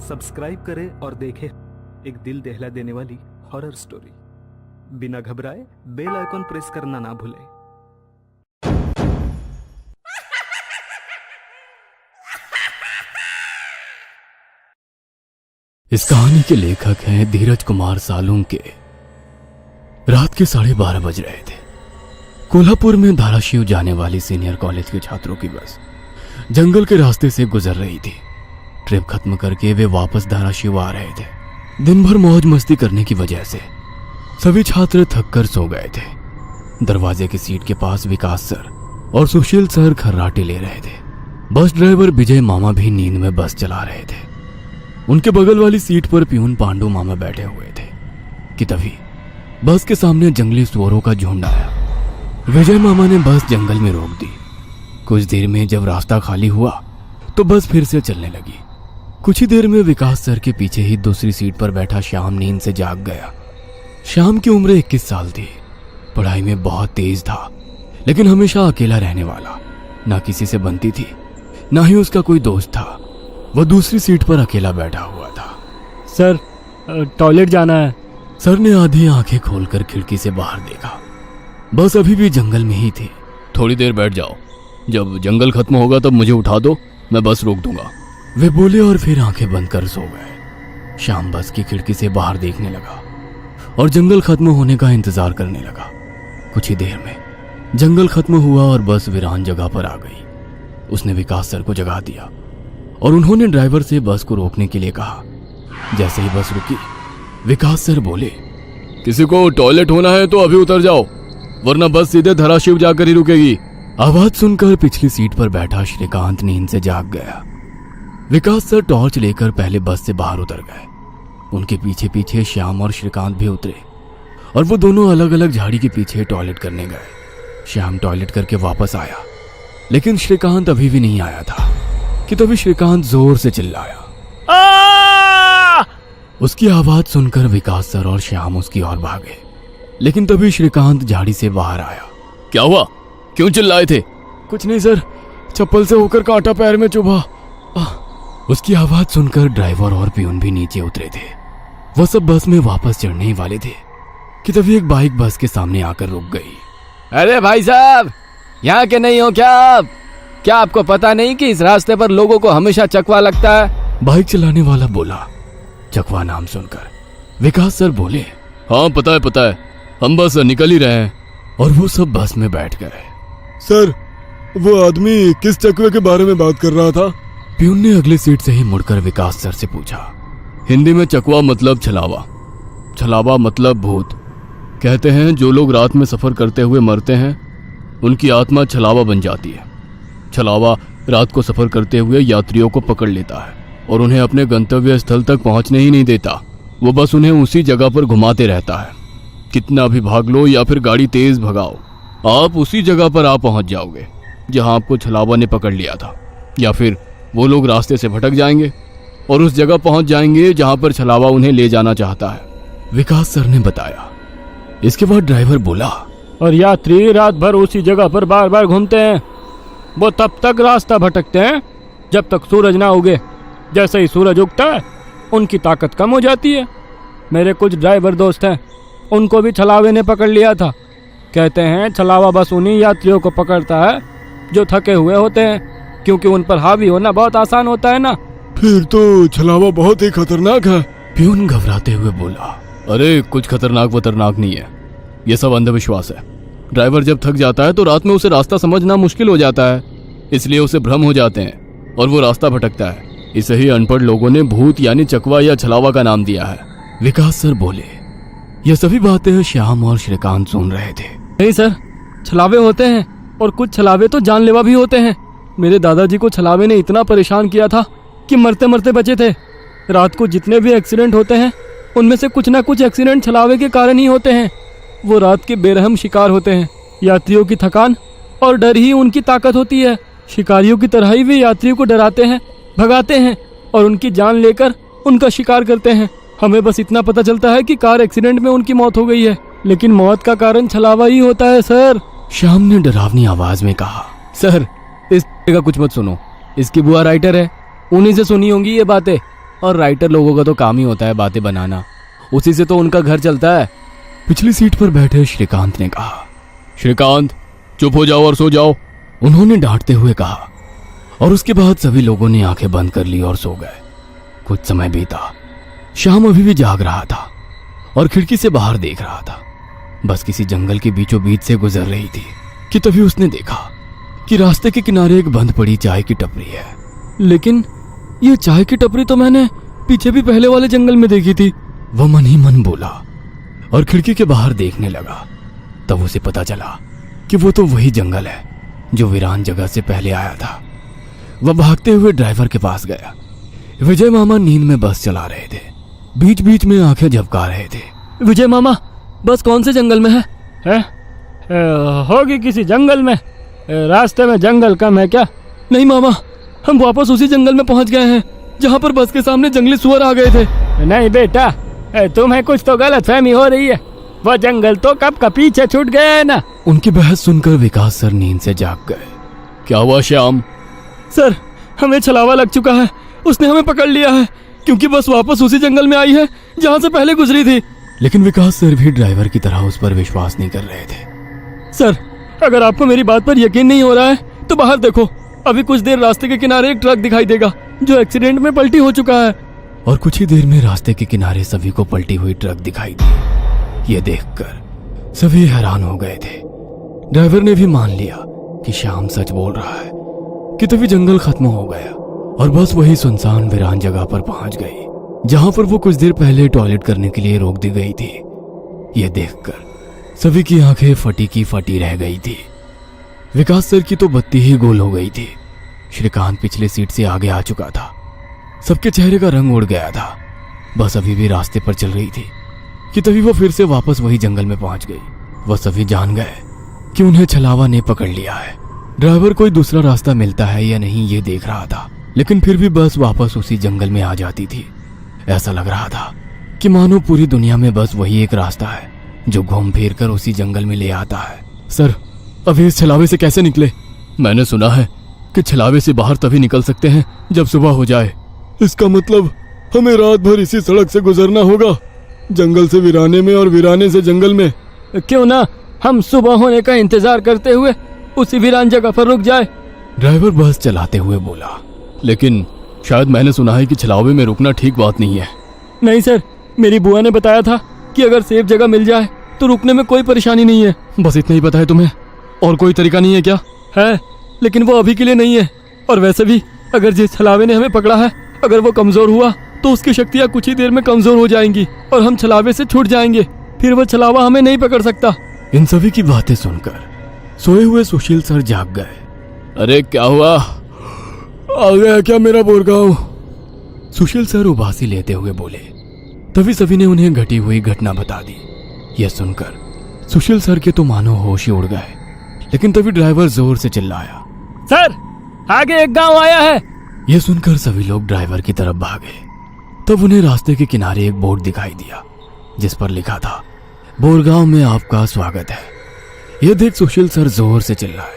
Subscribe करें और देखें एक दिल दहला देने वाली हॉरर स्टोरी। बिना घबराए बेल आइकॉन प्रेस करना ना भूलें। इस कहानी के लेखक हैं धीरज कुमार सालुंके। रात के 12:30 बज रहे थे। कोल्हापुर में धाराशिव जाने वाली सीनियर कॉलेज के छात्रों की बस जंगल के रास्ते से गुजर रही थी। ट्रिप खत्म करके वे वापस धाराशिव आ रहे थे। दिन भर मौज मस्ती करने की वजह से सभी छात्र थक कर सो गए थे। दरवाजे की सीट के पास विकास सर और सुशील सर खर्राटे ले रहे थे। बस ड्राइवर विजय मामा भी नींद में बस चला रहे थे। उनके बगल वाली सीट पर प्यून पांडु मामा बैठे हुए थे कि तभी बस के सामने जंगली सुअरों का झुंड आया। विजय मामा ने बस जंगल में रोक दी। कुछ देर में जब रास्ता खाली हुआ तो बस फिर से चलने लगी। कुछ ही देर में विकास सर के पीछे ही दूसरी सीट पर बैठा श्याम नींद से जाग गया। श्याम की उम्र 21 साल थी। पढ़ाई में बहुत तेज था, लेकिन हमेशा अकेला रहने वाला। ना किसी से बनती थी, ना ही उसका कोई दोस्त था। वह दूसरी सीट पर अकेला बैठा हुआ था। सर, टॉयलेट जाना है। सर ने आधी आंखें खोलकर खिड़की से बाहर देखा। बस अभी भी जंगल में ही थी। थोड़ी देर बैठ जाओ, जब जंगल खत्म होगा तब मुझे उठा दो, मैं बस रोक दूंगा। वे बोले और फिर आंखें बंद कर सो गए। श्याम बस की खिड़की से बाहर देखने लगा और जंगल खत्म होने का इंतजार करने लगा। कुछ ही देर में जंगल खत्म हुआ और बस वीरान जगह पर आ गई। उसने विकास सर को जगा दिया और उन्होंने ड्राइवर से बस को रोकने के लिए कहा। जैसे ही बस रुकी, विकास सर बोले, किसी को टॉयलेट होना है तो अभी उतर जाओ, वरना बस सीधे धाराशिव जाकर ही रुकेगी। आवाज सुनकर पिछली सीट पर बैठा श्रीकांत नींद से जाग गया। विकास सर टॉर्च लेकर पहले बस से बाहर उतर गए। उनके पीछे पीछे श्याम और श्रीकांत भी उतरे और वो दोनों अलग अलग झाड़ी के पीछे टॉयलेट करने गए। श्याम टॉयलेट करके वापस आया, लेकिन श्रीकांत अभी भी नहीं आया था कि तभी श्रीकांत जोर से चिल्लाया। उसकी आवाज सुनकर विकास सर और श्याम उसकी ओर भागे, लेकिन तभी श्रीकांत झाड़ी से बाहर आया। क्या हुआ, क्यों चिल्लाए थे? कुछ नहीं सर, चप्पल से होकर कांटा पैर में चुभा। उसकी आवाज सुनकर ड्राइवर और प्यून भी नीचे उतरे थे। वो सब बस में वापस चढ़ने ही वाले थे कि तभी एक बाइक बस के सामने आकर रुक गई। अरे भाई साहब, यहाँ के नहीं हो क्या आप? क्या आपको पता नहीं कि इस रास्ते पर लोगों को हमेशा चकवा लगता है? बाइक चलाने वाला बोला। चकवा नाम सुनकर विकास सर बोले, हाँ पता है, हम बस निकल ही रहे हैं। और वो सब बस में बैठ गए। सर, वो आदमी किस चकवे के बारे में बात कर रहा था? प्यून ने अगली सीट से ही मुड़कर विकास सर से पूछा। हिंदी में चकवा मतलब छलावा, छलावा मतलब भूत। कहते हैं जो लोग रात में सफर करते हुए मरते हैं, उनकी आत्मा छलावा बन जाती है। छलावा रात को सफर करते हुए यात्रियों को पकड़ लेता है और उन्हें अपने गंतव्य स्थल तक पहुंचने ही नहीं देता। वो बस उन्हें उसी जगह पर घुमाते रहता है। कितना भी भाग लो या फिर गाड़ी तेज भगाओ, आप उसी जगह पर आ पहुंच जाओगे जहां आपको छलावा ने पकड़ लिया था। या फिर वो लोग रास्ते से भटक जाएंगे और उस जगह पहुंच जाएंगे जहां पर छलावा उन्हें ले जाना चाहता है, विकास सर ने बताया। इसके बाद ड्राइवर बोला, और यात्री रात भर उसी जगह पर बार बार घूमते हैं। वो तब तक रास्ता भटकते हैं जब तक सूरज ना उगे। जैसे ही सूरज उगता है, उनकी ताकत कम हो जाती है। मेरे कुछ ड्राइवर दोस्त हैं, उनको भी छलावे ने पकड़ लिया था। कहते हैं छलावा बस उन्हीं यात्रियों को पकड़ता है जो थके हुए होते हैं, क्योंकि उन पर हावी होना बहुत आसान होता है ना। फिर तो छलावा बहुत ही खतरनाक है। प्यून घबराते हुए बोला, अरे कुछ खतरनाक नहीं है, ये सब अंधविश्वास है। ड्राइवर जब थक जाता है तो रात में उसे रास्ता समझना मुश्किल हो जाता है, इसलिए उसे भ्रम हो जाते हैं और वो रास्ता भटकता है। इसे ही अनपढ़ लोगों ने भूत यानी चकवा या छलावा का नाम दिया है, विकास सर बोले। ये सभी बातें श्याम और श्रीकांत सुन रहे थे। नहीं सर, छलावे होते हैं और कुछ छलावे तो जानलेवा भी होते हैं। मेरे दादाजी को छलावे ने इतना परेशान किया था कि मरते मरते बचे थे। रात को जितने भी एक्सीडेंट होते हैं, उनमें से कुछ ना कुछ एक्सीडेंट छलावे के कारण ही होते हैं। वो रात के बेरहम शिकार होते हैं। यात्रियों की थकान और डर ही उनकी ताकत होती है। शिकारियों की तरह ही वे यात्रियों को डराते हैं, भगाते हैं और उनकी जान लेकर उनका शिकार करते हैं। हमें बस इतना पता चलता है कि कार एक्सीडेंट में उनकी मौत हो गई है, लेकिन मौत का कारण छलावा ही होता है सर। श्याम ने डरावनी आवाज में कहा। सर, इस का कुछ मत सुनो, इसकी बुआ राइटर है, उन्हीं से सुनी होंगी ये बातें। और राइटर लोगों का तो काम ही होता है बातें बनाना, उसी से तो उनका घर चलता है। पिछली सीट पर बैठे श्रीकांत ने कहा, श्रीकांत चुप हो जाओ और सो जाओ, उन्होंने डांटते हुए कहा। और उसके बाद सभी लोगों ने आंखें बंद कर ली और सो गए। कुछ समय बीता, शाम अभी भी जाग रहा था और खिड़की से बाहर देख रहा था। बस किसी जंगल के बीचों बीच से गुजर रही थी कि तभी उसने देखा कि रास्ते के किनारे एक बंद पड़ी चाय की टपरी है। लेकिन ये चाय की टपरी तो मैंने पीछे भी पहले वाले जंगल में देखी थी। वह मन ही मन बोला और खिड़की के बाहर देखने लगा। तब उसे पता चला कि वो तो वही जंगल है जो वीरान जगह से पहले आया था। वह भागते हुए ड्राइवर के पास गया। विजय मामा नींद में बस चला रहे थे, बीच बीच में आंखें झपका रहे थे। विजय मामा, बस कौन से जंगल में है? होगी किसी जंगल में। रास्ते में जंगल कम है क्या? नहीं मामा, हम वापस उसी जंगल में पहुंच गए हैं जहां पर बस के सामने जंगली सुअर आ गए थे। नहीं बेटा, तुम्हें कुछ तो गलतफहमी हो रही है। वो जंगल तो कब का पीछे छूट गया है ना। उनकी बहस सुनकर विकास सर नींद से जाग गए। क्या हुआ श्याम? सर, हमें छलावा लग चुका है। उसने हमें पकड़ लिया है क्योंकि बस वापस उसी जंगल में आई है जहां से पहले गुजरी थी। लेकिन विकास सर भी ड्राइवर की तरह उस पर विश्वास नहीं कर रहे थे। सर, अगर आपको मेरी बात पर यकीन नहीं हो रहा है तो बाहर देखो। अभी कुछ देर रास्ते के किनारे एक ट्रक दिखाई देगा जो एक्सीडेंट में पलटी हो चुका है। और कुछ ही देर में रास्ते के किनारे सभी को पलटी हुई ट्रक दिखाई दी। ये देखकर सभी हैरान हो गए थे। ड्राइवर ने भी मान लिया कि श्याम सच बोल रहा है कि तभी जंगल खत्म हो गया और बस वही सुनसान वीरान जगह पर पहुंच गई जहां पर वो कुछ देर पहले टॉयलेट करने के लिए रोक दी गई थी। ये देखकर सभी की आंखें फटी की फटी रह गई थी। विकास सर की तो बत्ती ही गोल हो गई थी। श्रीकांत पिछली सीट से आगे आ चुका था। सबके चेहरे का रंग उड़ गया था। बस अभी भी रास्ते पर चल रही थी कि तभी वो फिर से वापस वही जंगल में पहुंच गई। वह सभी जान गए कि उन्हें छलावा ने पकड़ लिया है। ड्राइवर कोई दूसरा रास्ता मिलता है या नहीं ये देख रहा था, लेकिन फिर भी बस वापस उसी जंगल में आ जाती थी। ऐसा लग रहा था कि मानो पूरी दुनिया में बस वही एक रास्ता है जो घूम फिर कर उसी जंगल में ले आता है। सर, अभी इस छलावे से कैसे निकले? मैंने सुना है कि छलावे से बाहर तभी निकल सकते हैं जब सुबह हो जाए। इसका मतलब हमें रात भर इसी सड़क से गुजरना होगा, जंगल से वीराने में और वीराने से जंगल में। क्यों ना हम सुबह होने का इंतजार करते हुए उसी वीरान जगह पर रुक जाए। ड्राइवर बस चलाते हुए बोला। लेकिन शायद मैंने सुना है कि छलावे में रुकना ठीक बात नहीं है। नहीं सर, मेरी बुआ ने बताया था कि अगर सेफ जगह मिल जाए तो रुकने में कोई परेशानी नहीं है। बस इतना ही पता है तुम्हें? और कोई तरीका नहीं है क्या? है, लेकिन वो अभी के लिए नहीं है। और वैसे भी अगर जिस छलावे ने हमें पकड़ा है, अगर वो कमजोर हुआ तो उसकी शक्तियाँ कुछ ही देर में कमजोर हो जाएंगी और हम छलावे से छूट जाएंगे। फिर वो छलावा हमें नहीं पकड़ सकता। इन सभी की बातें सुनकर सोए हुए सुशील सर जाग गए। अरे क्या हुआ? आ गया क्या मेरा बोरगांव? सुशील सर उबासी लेते हुए बोले। तभी सभी ने उन्हें घटी हुई घटना बता दी। यह सुनकर सुशील सर के तो मानो होश ही उड़ गए। लेकिन तभी ड्राइवर जोर से चिल्लाया, सर, आगे एक गांव आया है। यह सुनकर सभी लोग ड्राइवर की तरफ भागे। तब उन्हें रास्ते के किनारे एक बोर्ड दिखाई दिया जिस पर लिखा था, बोरगांव में आपका स्वागत है। यह देख सुशील सर जोर से चिल्लाए,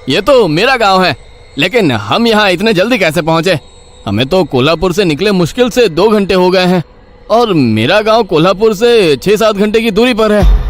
ये तो मेरा गांव है, लेकिन हम यहाँ इतने जल्दी कैसे पहुंचे? हमें तो कोल्हापुर से निकले मुश्किल से 2 घंटे हो गए हैं और मेरा गांव कोल्हापुर से 6-7 घंटे की दूरी पर है।